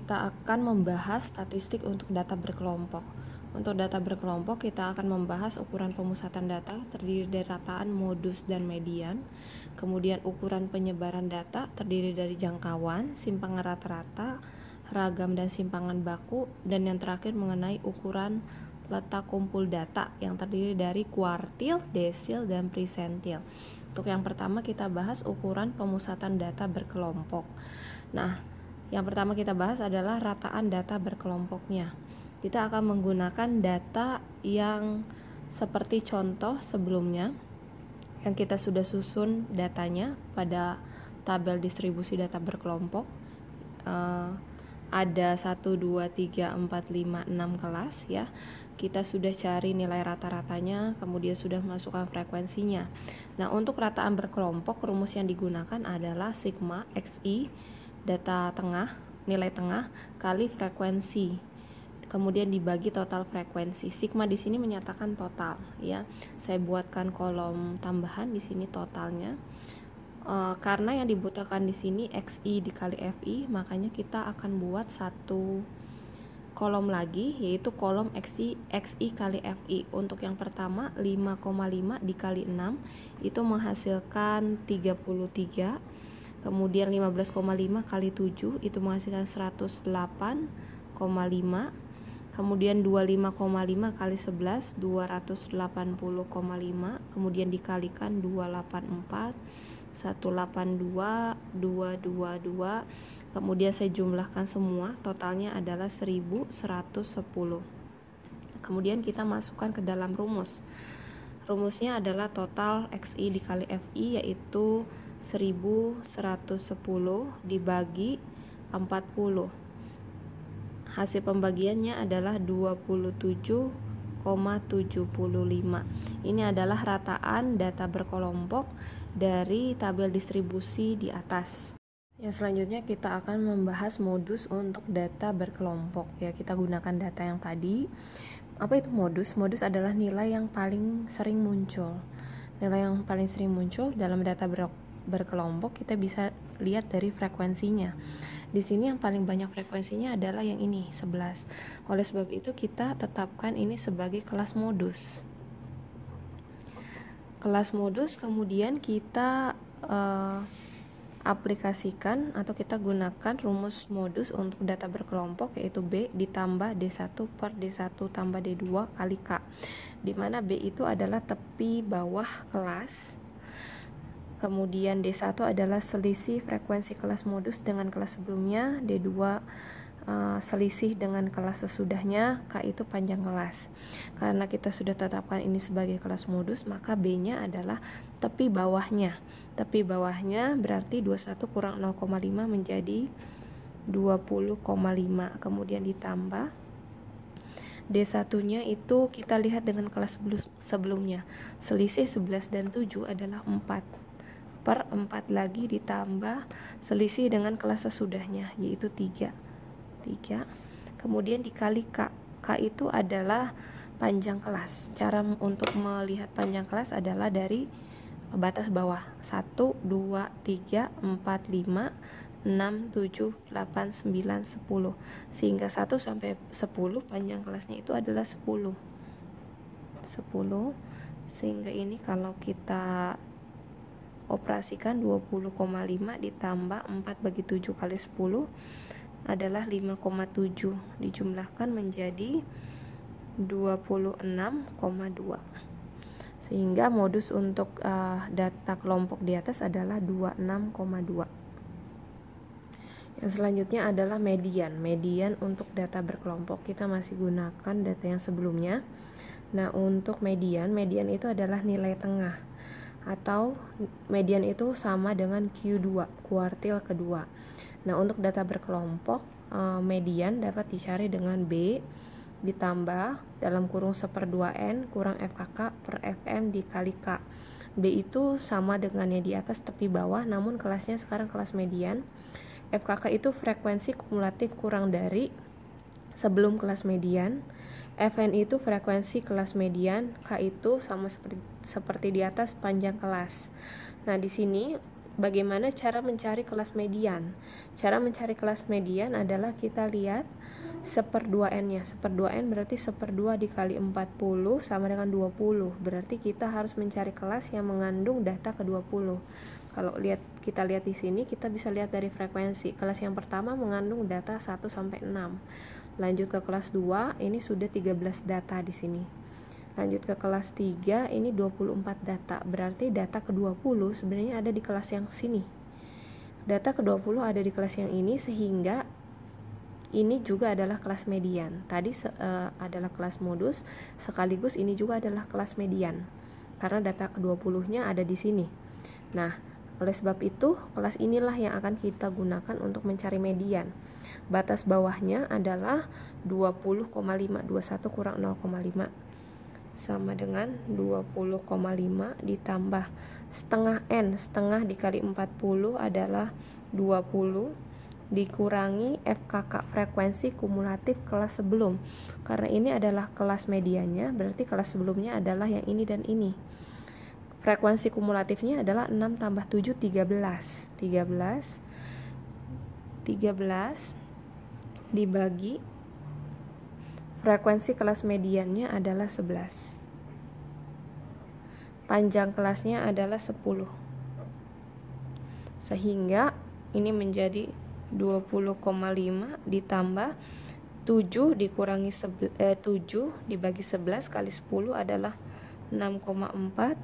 kita akan membahas statistik untuk data berkelompok. Untuk data berkelompok, kita akan membahas ukuran pemusatan data terdiri dari rataan, modus, dan median. Kemudian ukuran penyebaran data terdiri dari jangkauan, simpangan rata-rata, ragam dan simpangan baku, dan yang terakhir mengenai ukuran letak kumpul data yang terdiri dari kuartil, desil, dan persentil. Untuk yang pertama kita bahas ukuran pemusatan data berkelompok. Nah, yang pertama kita bahas adalah rataan data berkelompoknya. Kita akan menggunakan data yang seperti contoh sebelumnya yang kita sudah susun datanya pada tabel distribusi data berkelompok. Ada 1, 2, 3, 4, 5, 6 kelas ya. Kita sudah cari nilai rata-ratanya, kemudian sudah masukkan frekuensinya. Nah, untuk rataan berkelompok rumus yang digunakan adalah sigma xi data tengah, nilai tengah kali frekuensi. Kemudian dibagi total frekuensi. Sigma di sini menyatakan total ya. Saya buatkan kolom tambahan di sini totalnya. Karena yang dibutuhkan di sini xi dikali fi, makanya kita akan buat satu kolom lagi yaitu kolom xi kali fi. Untuk yang pertama 5,5 dikali 6 itu menghasilkan 33. Kemudian 15,5 kali 7 itu menghasilkan 108,5. Kemudian 25,5 kali 11 280,5. Kemudian dikalikan 284 182 222. Kemudian saya jumlahkan semua, totalnya adalah 1110. Kemudian kita masukkan ke dalam rumus. Rumusnya adalah total xi dikali fi yaitu 1110 dibagi 40. Hasil pembagiannya adalah 27,75. Ini adalah rataan data berkelompok dari tabel distribusi di atas. Yang selanjutnya kita akan membahas modus untuk data berkelompok. Ya, kita gunakan data yang tadi. Apa itu modus? Modus adalah nilai yang paling sering muncul. Nilai yang paling sering muncul dalam data berkelompok kita bisa lihat dari frekuensinya. Di sini yang paling banyak frekuensinya adalah yang ini, 11. Oleh sebab itu kita tetapkan ini sebagai kelas modus. Kelas modus kemudian kita aplikasikan atau kita gunakan rumus modus untuk data berkelompok yaitu B ditambah D1 per D1 tambah D2 kali K, di mana B itu adalah tepi bawah kelas. Kemudian D1 adalah selisih frekuensi kelas modus dengan kelas sebelumnya, D2 selisih dengan kelas sesudahnya, K itu panjang kelas. Karena kita sudah tetapkan ini sebagai kelas modus, maka B-nya adalah tepi bawahnya. Tepi bawahnya berarti 21 kurang 0,5 menjadi 20,5. Kemudian ditambah D1-nya itu kita lihat dengan kelas sebelumnya. Selisih 11 dan 7 adalah 4. Per 4 lagi ditambah selisih dengan kelas sesudahnya yaitu 3. Kemudian dikali K. K itu adalah panjang kelas. Cara untuk melihat panjang kelas adalah dari batas bawah 1, 2, 3, 4, 5, 6, 7, 8, 9, 10. Sehingga 1 sampai 10 panjang kelasnya itu adalah 10. Sehingga ini kalau kita operasikan 20,5 ditambah 4 bagi 7 kali 10 adalah 5,7 dijumlahkan menjadi 26,2. Sehingga modus untuk data kelompok di atas adalah 26,2. Yang selanjutnya adalah median. Median untuk data berkelompok kita masih gunakan data yang sebelumnya. Nah, untuk median itu adalah nilai tengah, atau median itu sama dengan Q2, kuartil kedua. Nah, untuk data berkelompok, median dapat dicari dengan B ditambah dalam kurung 1/2N kurang FKK per FM dikali K. B itu sama dengan yang di atas tepi bawah, namun kelasnya sekarang kelas median. FKK itu frekuensi kumulatif kurang dari sebelum kelas median. Fn itu frekuensi kelas median. K itu sama seperti di atas panjang kelas. Nah, di sini bagaimana cara mencari kelas median? Cara mencari kelas median adalah kita lihat 1/2n-nya. 1/2n berarti 1/2 dikali 40 sama dengan 20. Berarti kita harus mencari kelas yang mengandung data ke-20. Kalau kita lihat di sini, kita bisa lihat dari frekuensi. Kelas yang pertama mengandung data 1 sampai 6. Lanjut ke kelas 2, ini sudah 13 data di sini. Lanjut ke kelas 3, ini 24 data. Berarti data ke-20 sebenarnya ada di kelas yang sini. Data ke-20 ada di kelas yang ini, sehingga ini juga adalah kelas median. Tadi adalah kelas modus, sekaligus ini juga adalah kelas median. Karena data ke-20-nya ada di sini. Nah, oleh sebab itu, kelas inilah yang akan kita gunakan untuk mencari median. Batas bawahnya adalah 20,5. 21 kurang 0,5. Sama dengan 20,5 ditambah setengah n. Setengah dikali 40 adalah 20 dikurangi FKK, frekuensi kumulatif kelas sebelum. Karena ini adalah kelas mediannya, berarti kelas sebelumnya adalah yang ini dan ini. Frekuensi kumulatifnya adalah 6 tambah 7, 13 dibagi frekuensi kelas mediannya adalah 11. Panjang kelasnya adalah 10. Sehingga ini menjadi 20,5 ditambah 7 dikurangi 7 dibagi 11 kali 10 adalah 6,4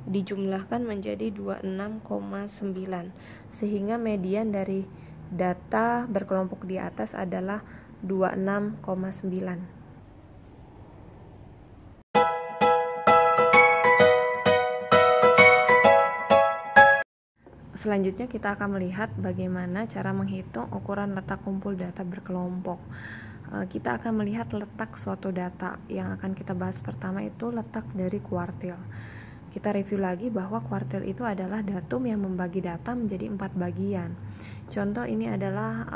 dijumlahkan menjadi 26,9. Sehingga median dari data berkelompok di atas adalah 26,9. Selanjutnya kita akan melihat bagaimana cara menghitung ukuran letak kumpul data berkelompok. Kita akan melihat letak suatu data. Yang akan kita bahas pertama itu letak dari kuartil. Kita review lagi bahwa kuartil itu adalah datum yang membagi data menjadi 4 bagian. Contoh ini adalah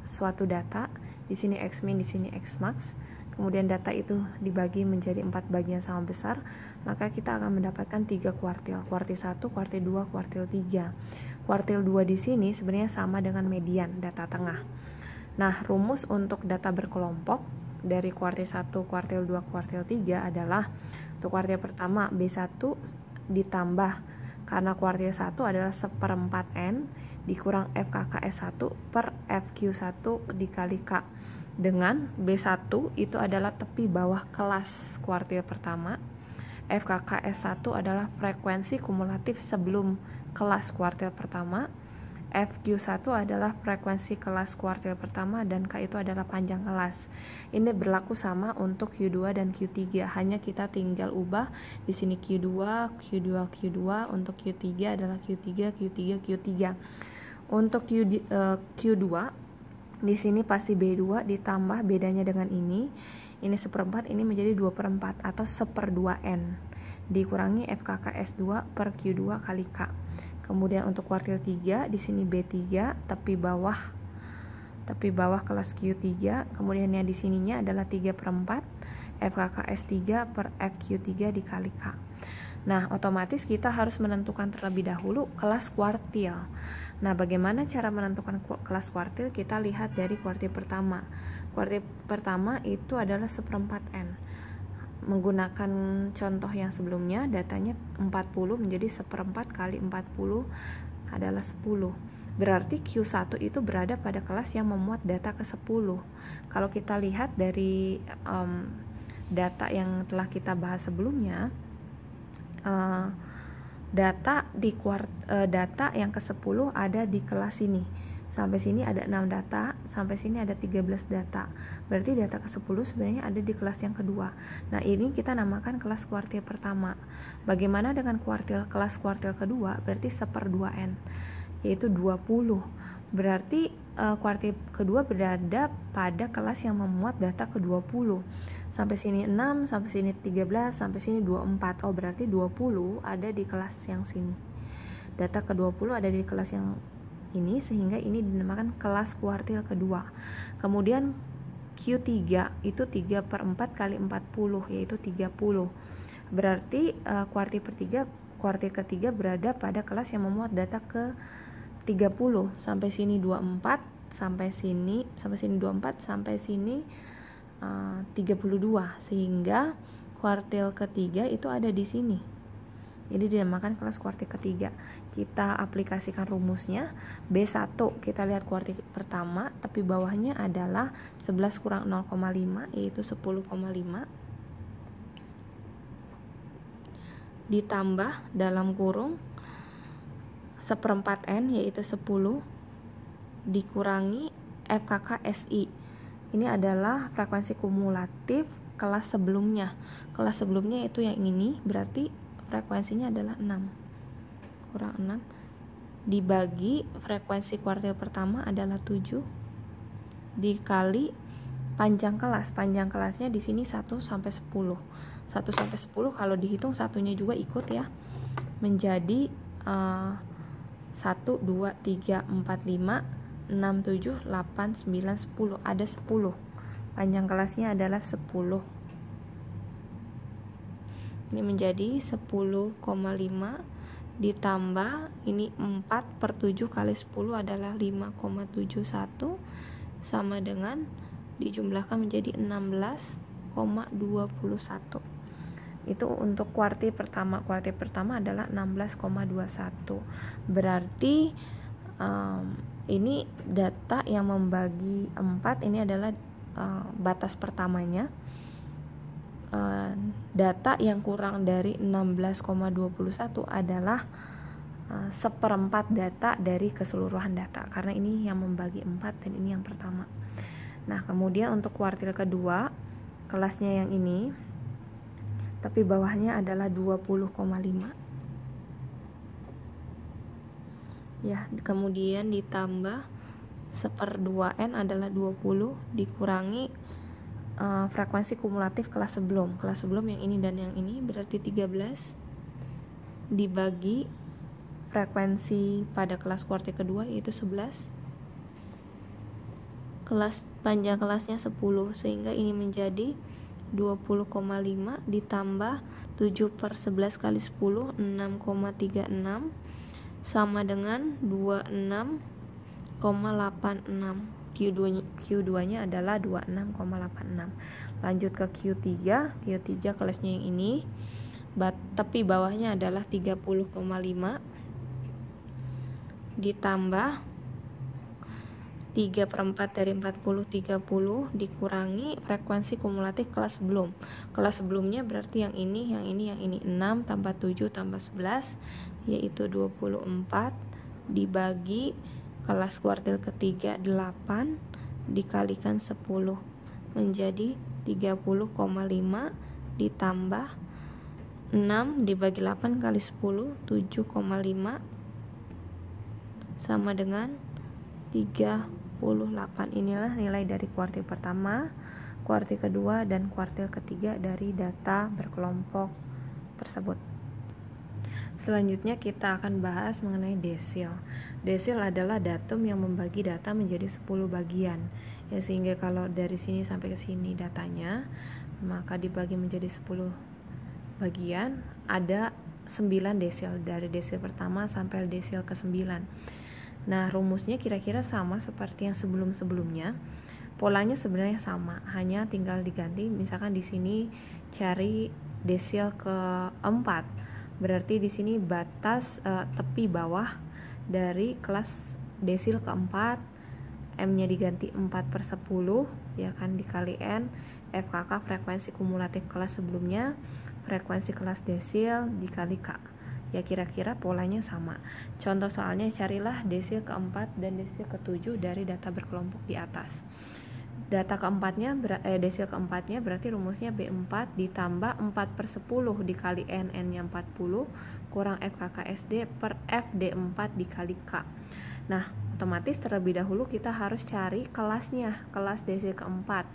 suatu data, di sini X-min, di sini X-max. Kemudian data itu dibagi menjadi 4 bagian sama besar, maka kita akan mendapatkan 3 kuartil. Kuartil 1, kuartil 2, kuartil 3. Kuartil 2 di sini sebenarnya sama dengan median, data tengah. Nah, rumus untuk data berkelompok dari kuartil 1, kuartil 2, kuartil 3 adalah untuk kuartil pertama B1 ditambah, karena kuartil 1 adalah 1/4N dikurang FKK S1 per FQ1 dikali K, dengan B1 itu adalah tepi bawah kelas kuartil pertama, FKK S1 adalah frekuensi kumulatif sebelum kelas kuartil pertama, FQ1 adalah frekuensi kelas kuartil pertama, dan K itu adalah panjang kelas. Ini berlaku sama untuk Q2 dan Q3, hanya kita tinggal ubah di sini Q2, Q2, Q2, untuk Q3 adalah Q3, Q3, Q3. Untuk Q2 di sini pasti B2 ditambah bedanya dengan ini 1/4, ini menjadi 2/4 atau 1/2N dikurangi FKK S2 per Q2 kali K. Kemudian untuk kuartil 3 di sini B3 tepi bawah kelas Q3, kemudian yang di sininya adalah 3/4 FKK S3 per FQ3 dikali K. Nah, otomatis kita harus menentukan terlebih dahulu kelas kuartil. Nah, bagaimana cara menentukan kelas kuartil? Kita lihat dari kuartil pertama. Kuartil pertama itu adalah 1/4N. Menggunakan contoh yang sebelumnya, datanya 40 menjadi 1/4 kali 40 adalah 10. Berarti Q1 itu berada pada kelas yang memuat data ke-10. Kalau kita lihat dari data yang telah kita bahas sebelumnya, data yang ke-10 ada di kelas ini. Sampai sini ada 6 data, sampai sini ada 13 data. Berarti data ke-10 sebenarnya ada di kelas yang kedua. Nah, ini kita namakan kelas kuartil pertama. Bagaimana dengan kelas kuartil kedua? Berarti 1/2N, yaitu 20. Berarti kuartil kedua berada pada kelas yang memuat data ke-20. Sampai sini 6, sampai sini 13, sampai sini 24. Oh, berarti 20 ada di kelas yang sini. Data ke-20 ada di kelas yang ini, sehingga ini dinamakan kelas kuartil kedua. Kemudian Q3 itu 3/4 kali 40, yaitu 30. Berarti kuartil ketiga berada pada kelas yang memuat data ke 30, sampai sini 24, sampai sini 24, sampai sini 32, sehingga kuartil ketiga itu ada di sini. Jadi dinamakan kelas kuartil ketiga. Kita aplikasikan rumusnya. B1 kita lihat kuartil pertama, tapi bawahnya adalah 11 kurang 0,5 yaitu 10,5, ditambah dalam kurung 1/4 N yaitu 10 dikurangi FKK SI. Ini adalah frekuensi kumulatif kelas sebelumnya. Kelas sebelumnya itu yang ini, berarti frekuensinya adalah 6 kurang 6 dibagi frekuensi kuartil pertama adalah 7 dikali panjang kelas. Panjang kelasnya di sini 1 sampai 10. 1 sampai 10 kalau dihitung satunya juga ikut ya. Menjadi 1 2 3 4 5 6 7 8 9 10. Ada 10. Panjang kelasnya adalah 10. Ini menjadi 10,5 ditambah ini 4/7 kali 10 adalah 5,71 sama dengan dijumlahkan menjadi 16,21. Itu untuk kuartil pertama. Kuartil pertama adalah 16,21. Berarti ini data yang membagi 4 ini adalah batas pertamanya. Data yang kurang dari 16,21 adalah 1/4 data dari keseluruhan data, karena ini yang membagi 4 dan ini yang pertama. Nah, kemudian untuk kuartil kedua kelasnya yang ini, tapi bawahnya adalah 20,5 ya, kemudian ditambah 1/2 N adalah 20 dikurangi frekuensi kumulatif kelas sebelum yang ini dan yang ini, berarti 13 dibagi frekuensi pada kelas kuartil kedua yaitu 11, kelas panjang kelasnya 10, sehingga ini menjadi 20,5 ditambah 7/11 kali 10 6,36 sama dengan 26,86. Q2-nya adalah 26,86. Lanjut ke Q3 kelasnya yang ini, tapi bawahnya adalah 30,5 ditambah 3/4 dari 40 30 dikurangi frekuensi kumulatif kelas sebelum. Kelas sebelumnya berarti yang ini 6 tambah 7 tambah 11 yaitu 24 dibagi kelas kuartil ketiga 8 dikalikan 10 menjadi 30,5 ditambah 6 dibagi 8 kali 10 7,5 sama dengan 38. Inilah nilai dari kuartil pertama, kuartil kedua, dan kuartil ketiga dari data berkelompok tersebut. Selanjutnya kita akan bahas mengenai desil. Desil adalah datum yang membagi data menjadi 10 bagian. Ya, sehingga kalau dari sini sampai ke sini datanya, maka dibagi menjadi 10 bagian, ada 9 desil, dari desil pertama sampai desil ke-9. Nah, rumusnya kira-kira sama seperti yang sebelum-sebelumnya. Polanya sebenarnya sama, hanya tinggal diganti. Misalkan di sini cari desil ke-4. Berarti di sini batas tepi bawah dari kelas desil keempat, M-nya diganti 4/10 ya kan, dikali N, FKK frekuensi kumulatif kelas sebelumnya, frekuensi kelas desil dikali K. Ya, kira-kira polanya sama. Contoh soalnya, carilah desil keempat dan desil ke-7 dari data berkelompok di atas. Data keempatnya, desil keempatnya berarti rumusnya B4 ditambah 4/10 dikali N, N-nya 40, kurang FKKSD per FD4 dikali K. Nah, otomatis terlebih dahulu kita harus cari kelasnya, kelas desil keempat.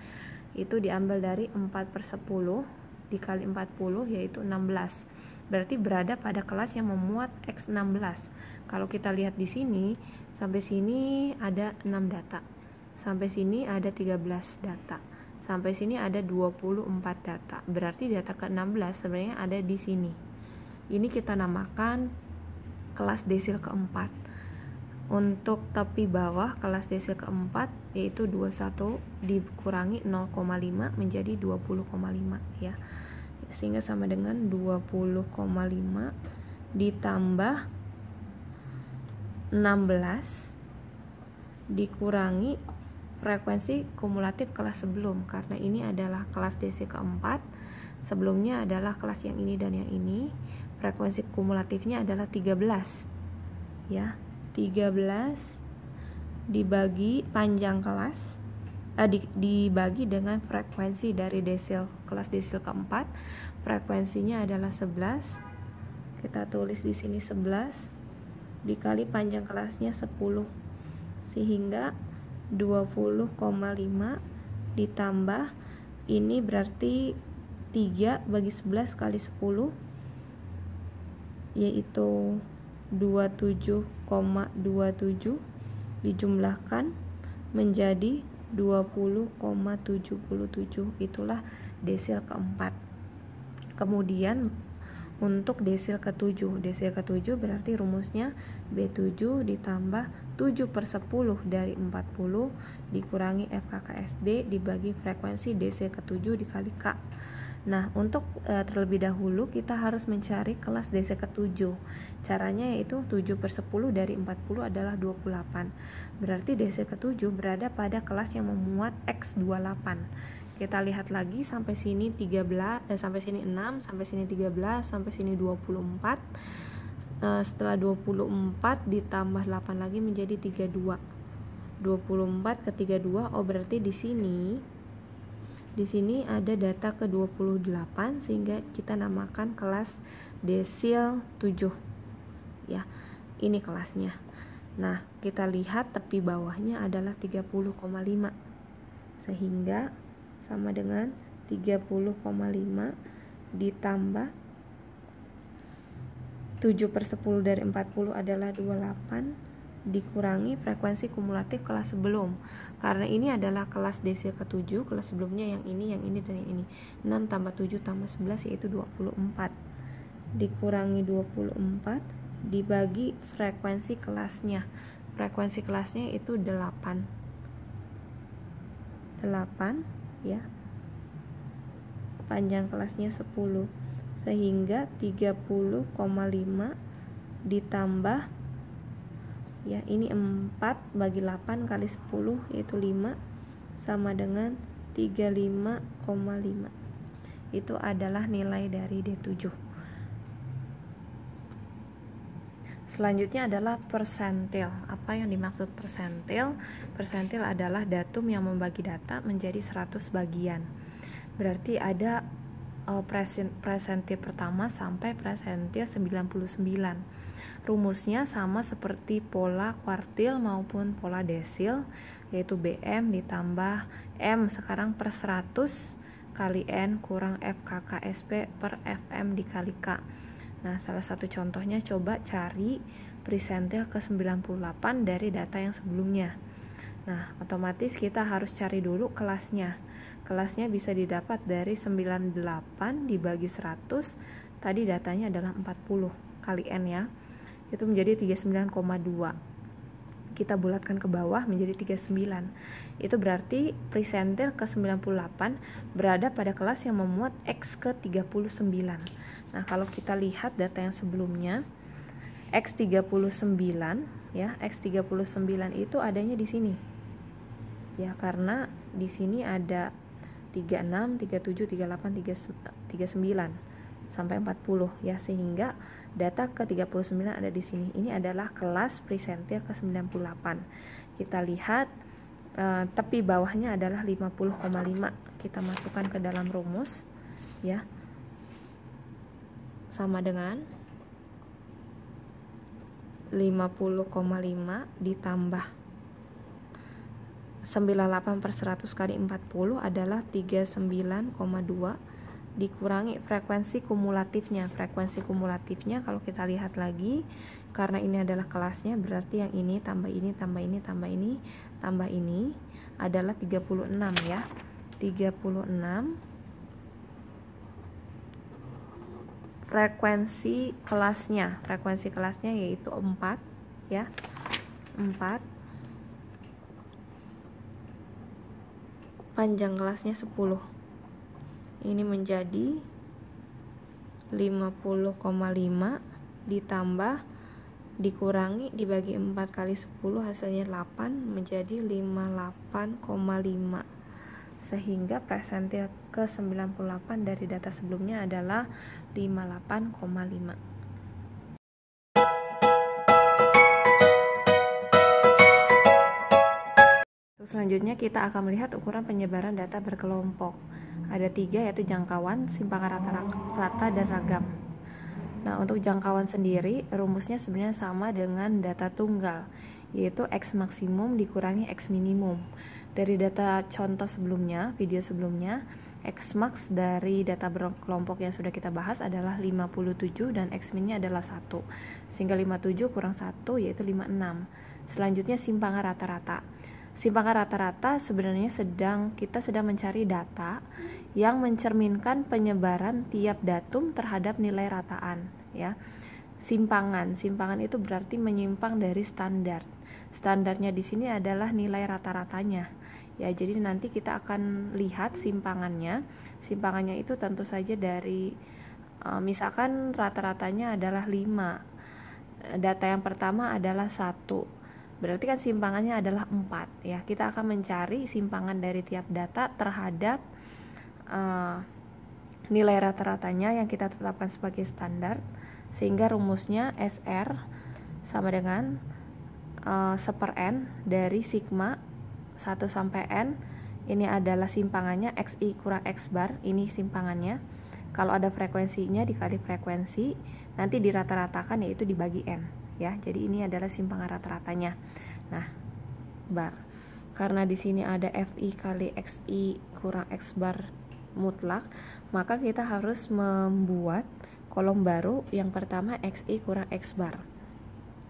Itu diambil dari 4/10 dikali 40 yaitu 16. Berarti berada pada kelas yang memuat X16. Kalau kita lihat di sini, sampai sini ada 6 data. Sampai sini ada 13 data. Sampai sini ada 24 data. Berarti data ke-16 sebenarnya ada di sini. Ini kita namakan kelas desil keempat. Untuk tepi bawah kelas desil keempat yaitu 21 dikurangi 0,5 menjadi 20,5 ya. Sehingga sama dengan 20,5 ditambah 16 dikurangi frekuensi kumulatif kelas sebelum, karena ini adalah kelas desil keempat, sebelumnya adalah kelas yang ini dan yang ini. Frekuensi kumulatifnya adalah 13 ya. 13 dibagi panjang kelas dibagi dengan frekuensi dari desil kelas desil keempat, frekuensinya adalah 11. Kita tulis di sini 11 dikali panjang kelasnya 10, sehingga 20,5 ditambah ini berarti 3 bagi 11 kali 10 yaitu 27,27 dijumlahkan menjadi 20,77. Itulah desil keempat. Kemudian untuk desil ketujuh berarti rumusnya B7 ditambah 7/10 dari 40 dikurangi FKKSD dibagi frekuensi desil ketujuh dikali K. Nah, untuk terlebih dahulu kita harus mencari kelas desil ketujuh. Caranya yaitu 7/10 dari 40 adalah 28. Berarti desil ketujuh berada pada kelas yang memuat X28. Kita lihat lagi sampai sini sampai sini 6, sampai sini 13, sampai sini 24. Setelah 24 ditambah 8 lagi menjadi 32. 24 ke 32, oh berarti di sini ada data ke 28 sehingga kita namakan kelas desil 7 ya. Ini kelasnya. Nah, kita lihat tepi bawahnya adalah 30,5 sehingga sama dengan 30,5 ditambah 7/10 dari 40 adalah 28 dikurangi frekuensi kumulatif kelas sebelum, karena ini adalah kelas desil ke-7, kelas sebelumnya yang ini dan yang ini. 6 tambah 7 tambah 11 yaitu 24 dikurangi 24 dibagi frekuensi kelasnya itu 8 ya, panjang kelasnya 10, sehingga 30,5 ditambah ya ini 4 bagi 8 kali 10 yaitu 5 sama dengan 35,5. Itu adalah nilai dari D7. Selanjutnya adalah persentil. Apa yang dimaksud persentil? Persentil adalah datum yang membagi data menjadi 100 bagian. Berarti ada presentil pertama sampai presentil 99. Rumusnya sama seperti pola kuartil maupun pola desil, yaitu BM ditambah M sekarang per 100 kali N kurang FKKSP per FM dikali K. Nah, salah satu contohnya coba cari presentil ke 98 dari data yang sebelumnya. Nah, otomatis kita harus cari dulu kelasnya. Kelasnya bisa didapat dari 98 dibagi 100, tadi datanya adalah 40 kali N ya. Itu menjadi 39,2. Kita bulatkan ke bawah menjadi 39. Itu berarti presentil ke 98 berada pada kelas yang memuat X ke 39. Nah, kalau kita lihat data yang sebelumnya, X39 ya, X39 itu adanya di sini. Ya, karena di sini ada 36, 37, 38, 39 sampai 40 ya, sehingga data ke 39 ada di sini. Ini adalah kelas presentil ke 98. Kita lihat tepi bawahnya adalah 50,5. Kita masukkan ke dalam rumus ya. Sama dengan 50,5 ditambah 98 per 100 kali 40 adalah 39,2 dikurangi frekuensi kumulatifnya. Frekuensi kumulatifnya kalau kita lihat lagi, karena ini adalah kelasnya, berarti yang ini tambah ini tambah ini tambah ini tambah ini adalah 36 ya. 36 frekuensi kelasnya. Frekuensi kelasnya yaitu 4 ya. 4. Panjang kelasnya 10. Ini menjadi 50,5 ditambah dikurangi dibagi 4 kali 10 hasilnya 8 menjadi 58,5. Sehingga persentil ke-98 dari data sebelumnya adalah 58,5. Selanjutnya kita akan melihat ukuran penyebaran data berkelompok. Ada 3 yaitu jangkauan, simpangan rata-rata, dan ragam. Nah, untuk jangkauan sendiri rumusnya sebenarnya sama dengan data tunggal, yaitu X maksimum dikurangi X minimum. Dari data contoh sebelumnya, video sebelumnya, X max dari data berkelompok yang sudah kita bahas adalah 57 dan X minnya adalah 1. Sehingga 57 kurang 1 yaitu 56. Selanjutnya simpangan rata-rata. Simpangan rata-rata sebenarnya kita sedang mencari data yang mencerminkan penyebaran tiap datum terhadap nilai rataan ya. Simpangan itu berarti menyimpang dari standar. Standarnya di sini adalah nilai rata-ratanya. Ya, jadi nanti kita akan lihat simpangannya. Simpangannya itu tentu saja dari misalkan rata-ratanya adalah 5. Data yang pertama adalah 1. Berarti kan simpangannya adalah 4 ya. Kita akan mencari simpangan dari tiap data terhadap nilai rata-ratanya yang kita tetapkan sebagai standar. Sehingga rumusnya SR sama dengan 1/n dari sigma 1 sampai n. Ini adalah simpangannya, XI kurang X bar, ini simpangannya. Kalau ada frekuensinya dikali frekuensi, nanti dirata-ratakan yaitu dibagi n. Ya, jadi ini adalah simpangan rata-ratanya. Nah, bar. Karena di sini ada FI kali XI kurang X bar mutlak, maka kita harus membuat kolom baru yang pertama XI kurang X bar.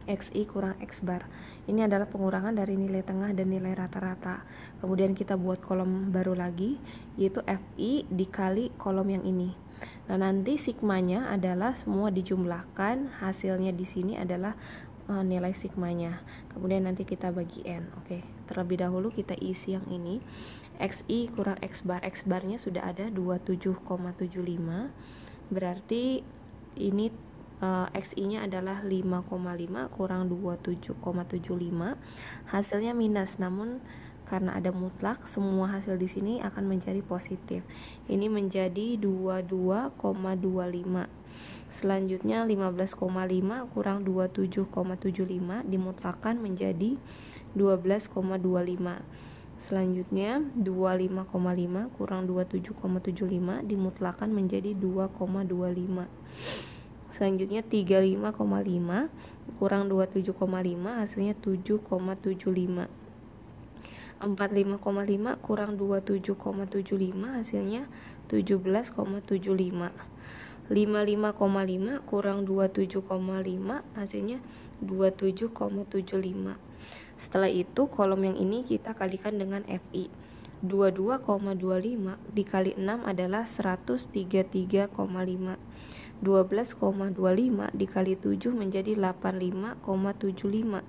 XI kurang X bar. Ini adalah pengurangan dari nilai tengah dan nilai rata-rata. Kemudian kita buat kolom baru lagi, yaitu FI dikali kolom yang ini. Nah, nanti sigmanya adalah semua dijumlahkan, hasilnya di sini adalah nilai sigmanya. Kemudian nanti kita bagi n. Oke, terlebih dahulu kita isi yang ini. XI kurang X bar. X barnya sudah ada 27,75. Berarti ini XI-nya adalah 5,5 kurang 27,75. Hasilnya minus, namun karena ada mutlak, semua hasil di sini akan menjadi positif. Ini menjadi 22,25. Selanjutnya 15,5 kurang 27,75 dimutlakkan menjadi 12,25. Selanjutnya 25,5 kurang 27,75 dimutlakkan menjadi 2,25. Selanjutnya 35,5 kurang 27,5 hasilnya 7,75. 45,5 kurang 27,75 hasilnya 17,75. 55,5 kurang 27,5 hasilnya 27,75. Setelah itu kolom yang ini kita kalikan dengan FI. 22,25 dikali 6 adalah 133,5. 12,25 dikali 7 menjadi 85,75.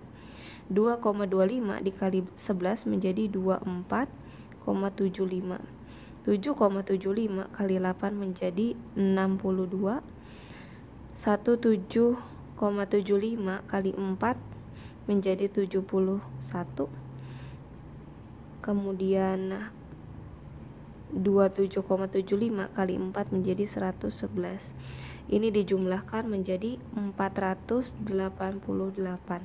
2,25 dikali 11 menjadi 24,75. 7,75 kali 8 menjadi 62. 17,75 kali 4 menjadi 71. Kemudian 27,75 kali 4 menjadi 111. Ini dijumlahkan menjadi 488.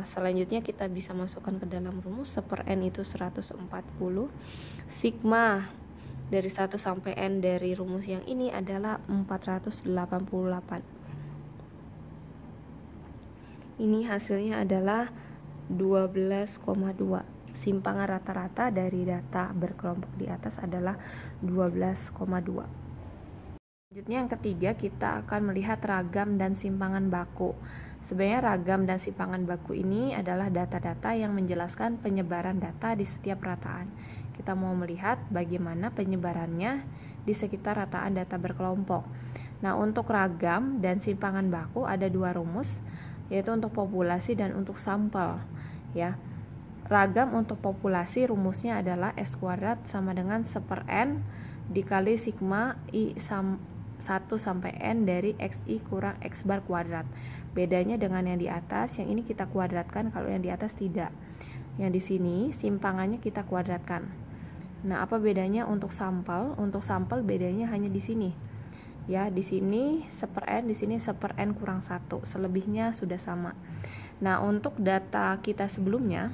Selanjutnya kita bisa masukkan ke dalam rumus. 1/n itu 140. Sigma dari 1 sampai n dari rumus yang ini adalah 488. Ini hasilnya adalah 12,2. Simpangan rata-rata dari data berkelompok di atas adalah 12,2. Selanjutnya yang ketiga, kita akan melihat ragam dan simpangan baku. Sebenarnya ragam dan simpangan baku ini adalah data-data yang menjelaskan penyebaran data di setiap rataan. Kita mau melihat bagaimana penyebarannya di sekitar rataan data berkelompok. Nah, untuk ragam dan simpangan baku ada dua rumus, yaitu untuk populasi dan untuk sampel, ya. Ragam untuk populasi rumusnya adalah S kuadrat sama dengan 1/N dikali sigma I 1 sampai N dari XI kurang X bar kuadrat. Bedanya dengan yang di atas, yang ini kita kuadratkan, kalau yang di atas tidak. Yang di sini simpangannya kita kuadratkan. Nah, apa bedanya untuk sampel? Untuk sampel bedanya hanya di sini. Ya, di sini 1/N, di sini 1/N kurang 1. Selebihnya sudah sama. Nah, untuk data kita sebelumnya,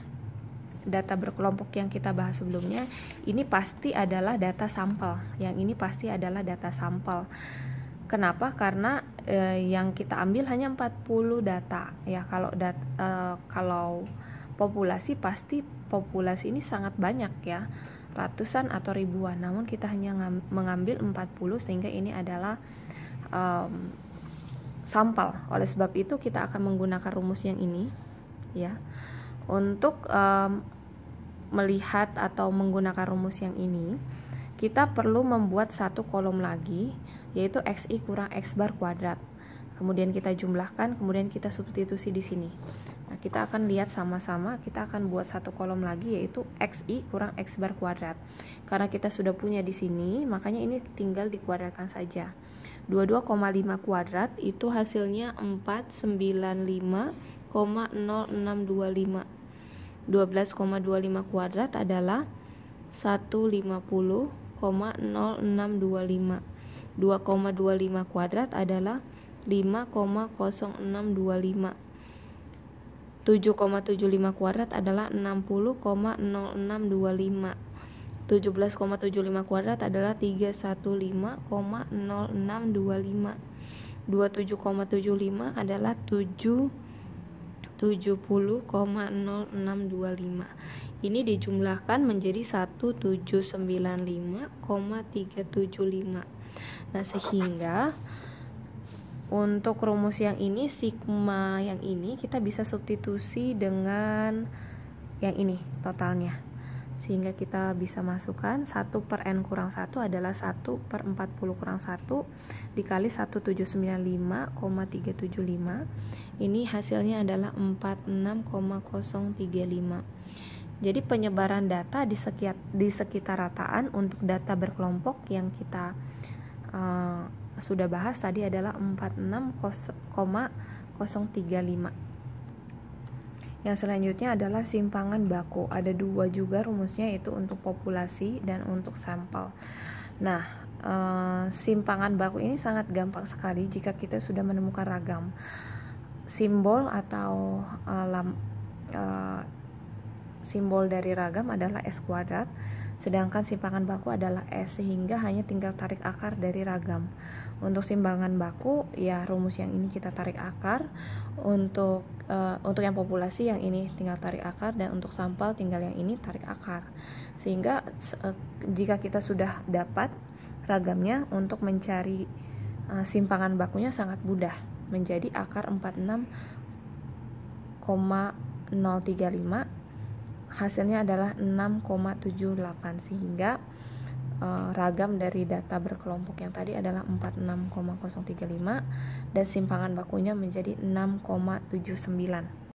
data berkelompok yang kita bahas sebelumnya, ini pasti adalah data sampel. Yang ini pasti adalah data sampel. Kenapa? Karena yang kita ambil hanya 40 data. Ya, kalau populasi, pasti populasi ini sangat banyak, ya, ratusan atau ribuan. Namun kita hanya mengambil 40, sehingga ini adalah sampel. Oleh sebab itu kita akan menggunakan rumus yang ini, ya, untuk melihat atau menggunakan rumus yang ini. Kita perlu membuat satu kolom lagi, yaitu XI kurang X bar kuadrat. Kemudian kita jumlahkan, kemudian kita substitusi di sini. Nah, kita akan lihat sama-sama, kita akan buat satu kolom lagi, yaitu XI kurang X bar kuadrat. Karena kita sudah punya di sini, makanya ini tinggal dikuadratkan saja. 22,5 kuadrat itu hasilnya 495,0625. 12,25 kuadrat adalah 150,0625. 2,25 kuadrat adalah 5,0625. 7,75 kuadrat adalah 60,0625. 17,75 kuadrat adalah 315,0625. 27,75 adalah 70,0625. Ini dijumlahkan menjadi 1795,375. Nah, sehingga untuk rumus yang ini, sigma yang ini kita bisa substitusi dengan yang ini totalnya. Sehingga kita bisa masukkan 1/N kurang 1 adalah 1/40 kurang 1 dikali 1795,375. Ini hasilnya adalah 46,035. Jadi penyebaran data di sekitar rataan untuk data berkelompok yang kita sudah bahas tadi adalah 46,035. Yang selanjutnya adalah simpangan baku. Ada dua juga rumusnya, yaitu untuk populasi dan untuk sampel. Nah, simpangan baku ini sangat gampang sekali jika kita sudah menemukan ragam. Simbol atau simbol dari ragam adalah S kuadrat, sedangkan simpangan baku adalah S, sehingga hanya tinggal tarik akar dari ragam. Untuk simpangan baku, ya rumus yang ini kita tarik akar. Untuk yang populasi yang ini tinggal tarik akar, dan untuk sampel tinggal yang ini tarik akar. Sehingga jika kita sudah dapat ragamnya, untuk mencari simpangan bakunya sangat mudah, menjadi akar 46,035, hasilnya adalah 6,78, sehingga ragam dari data berkelompok yang tadi adalah 46,035 dan simpangan bakunya menjadi 6,79.